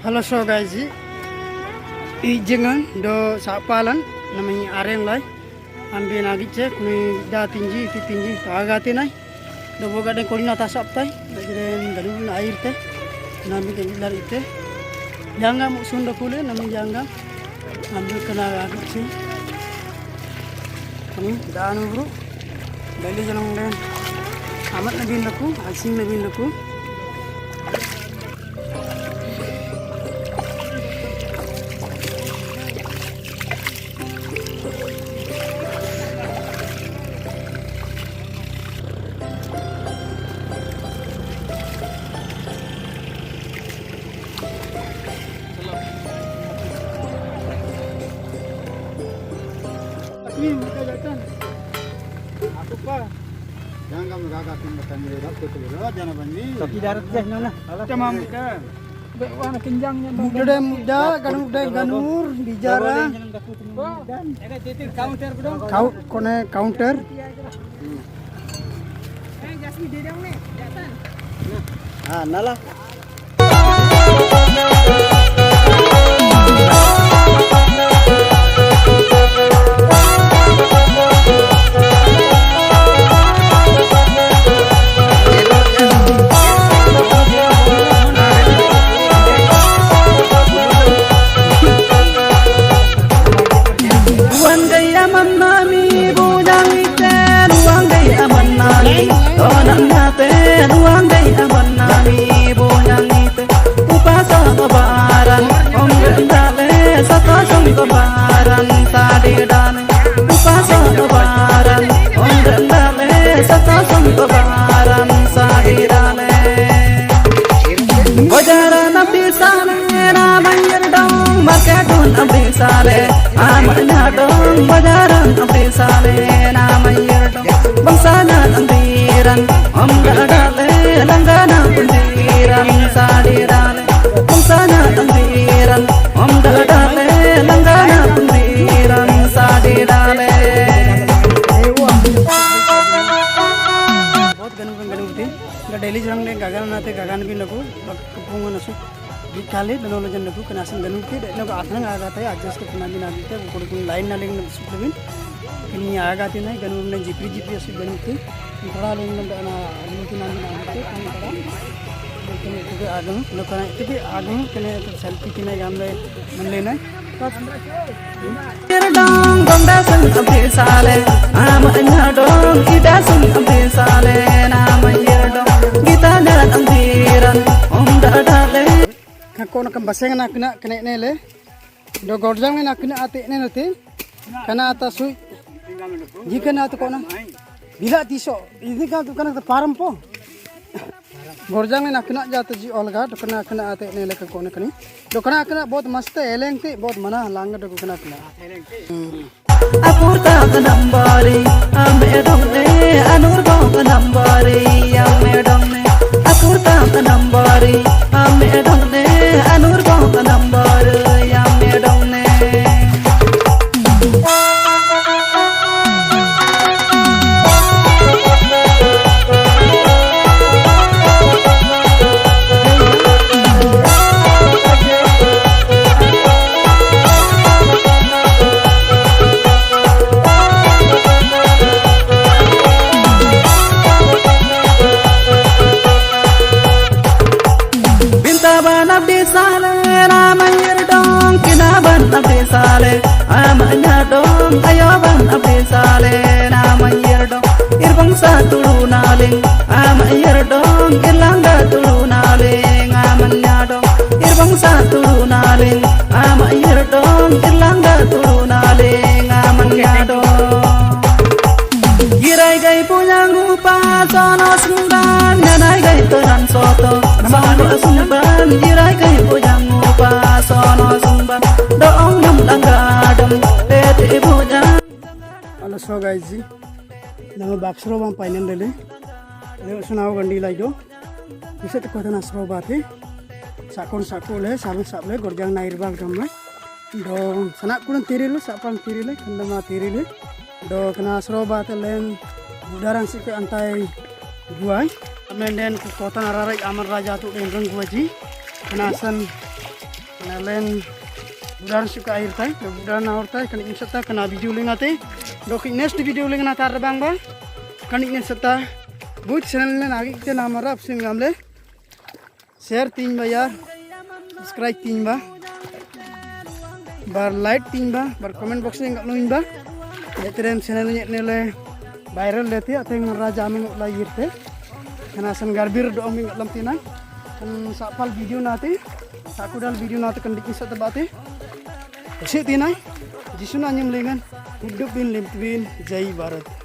Halo so guys, ijengan do sapalan namanya areng lai, ambil lagi cek ni dah tinggi agak nai, do boga den kolina tasap tai, jadi garu air teh, nami kelar itu, jangan muksunda kule nami jangan, ambil kena agak sih, ini dah anu bro, beli jalan den, amat nabi laku, asing nabi laku. Aku pa. Jangan kamu gagak tim batang ini dapat tu lah jangan bani. Tapi darat deh nona. Camam ka. Warna kenjangnya. Muda ganur bicara. Ada titik counter bedong. Kau kone counter. Jasmi dedang nih, datang. Ah, nala. Sale, amanya dong bajaran abdi sale, namanya dong bangsana antiran, om gadale langgana puntiran sadirale, bangsana antiran, om gadale langgana puntiran sadirale. बहुत गनु थी डेली जंग ने गागन भी लगो कपूंगा नसु दिखाले दोनों जन लगो कनासन गनु थी लोग आथन आ जाता है एडजस्ट के कना भी ना दिते वो कोई लाइन ना लेकिन सुपरविन किनी आ जाती नहीं गनु ने जीपी ऐसे गनु थी थोड़ा लेकिन ना आदमी की नाम ना आते काम करा लेकिन itu agam lo kana itu agam kene selfie kene gamle मन लेना Dong gongda sun abdi sale, amanya dong ida sun abdi sale, namanya dong kita jalan ambiran, om dadale. Kako nak baseng nak kena ne le, do gorjang nak kena ate ne nanti, kana atas sui, jika na tu kona, bila tiso, ini kan tu kana param po. Gorjang nak kena jatuh ji olga, do kena ate ne le kako nak ni, do kena बहुत मस्त है एलेंग ते बहुत मना लांग do kena. Apurta kanambari, ame dong ne, anur dong kanambari, ame dong ne. Apurta kanambari, ame dong ne, anur dong kanambari, ame dong ne. Sale, amanya dong, ayo bang abdi sale, namanya dong, irbang satu lunaling, amanya dong, irlangga tulunaling, amanya dong, irbang satu lunaling, amanya dong, irlangga tulunaling, amanya dong. Girai gai punya ngupa, sono sumban, nyanai gai tenan soto, sono sumban, girai gai punya ngupa, sono sumban. Halo so guys ji, nama baksro bang painen dele, le sunau gandi lagi do, bisa tu kota nasro bate, sakon le, sabun gorjang nair bang kamla, do sanak kurang tiri le, sapang tiri le, kendama tiri le, do kena nasro bate len, udaran sih ke antai buai, menden kota nararai amar raja tu dengan gua ji, kenasan Len budan suka air tay, budan air tay kan insata kena video lengate. Dok next video lengana tar bang ba. Kan insata buat channel len agi kita nama rap sing gamle. Share 3 ba यार, subscribe 3 ba. Bar like 3 ba, bar comment box ning ngaloin ba. Netrem channel nele viral lete ateng raja ming la yirte. Kana san garbir do ming lam tinai. Kan sapal video nate. Aku dal video nate kan dikisah tebate. Isi tinai. Jisuna nyem lengan. Hidup bin limtwin Jai Bharat.